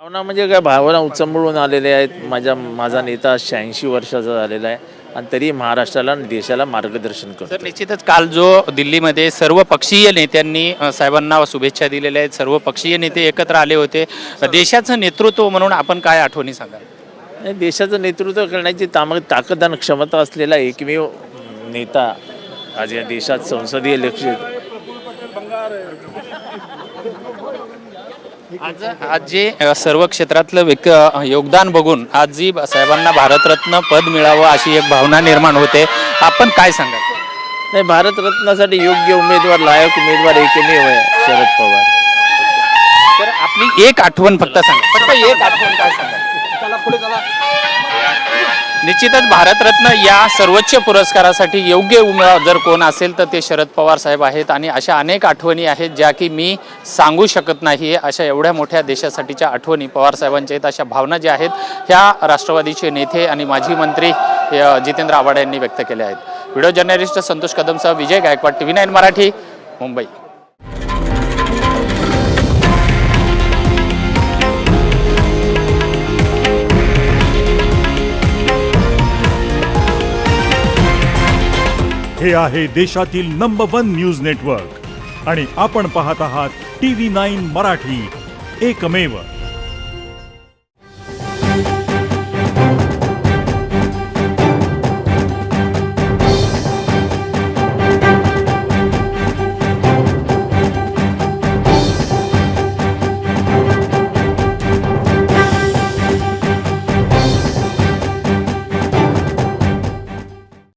भावना म्हणजे काय, भावना उचंबळून आलेल्या आहेत. माझा नेता 86 वर्षाचा झालेला आहे आणि तरी महाराष्ट्राला आणि देशाला मार्गदर्शन तर करतो. निश्चितच काल जो दिल्लीमध्ये सर्व पक्षीय नेत्यांनी साहेबांना शुभेच्छा दिलेल्या आहेत. सर्व पक्षीय नेते एकत्र आले होते. देशाचं नेतृत्व म्हणून आपण काय आठवणी सांगाल? आणि देशाचं नेतृत्व करण्याची ताकद आणि क्षमता असलेला एकमेव नेता आज या देशात संसदीय इलेक्शन. आज जे सर्व क्षेत्रातलं योगदान बघून आज जी साहेबांना भारतरत्न पद मिळावं अशी एक भावना निर्माण होते. आपण काय सांगाल? नाही, भारतरत्नासाठी योग्य उमेदवार, लायक उमेदवार एकमेव आहे शरद पवार. तर आपली एक आठवण फक्त सांगा. फक्त एक आठवण काय सांगाल? निश्चितच भारतरत्न या सर्वोच्च पुरस्कारासाठी योग्य उमेदवार जर कोण असेल तर ते शरद पवार साहेब आहेत. आणि अशा अनेक आठवणी आहेत ज्या की मी सांगू शकत नाही. अशा एवढ्या मोठ्या देशासाठीच्या आठवणी पवार साहेबांच्या आहेत. अशा भावना ज्या आहेत ह्या राष्ट्रवादीचे नेते आणि माजी मंत्री जितेंद्र आव्हाड यांनी व्यक्त केल्या आहेत. व्हिडिओ जर्नलिस्ट संतोष कदमसह विजय गायकवाड, TV9 मराठी, मुंबई. हे आहे देशातील नंबर 1 न्यूज नेटवर्क आणि आपण पाहत आहात TV9 मराठी, एकमेव.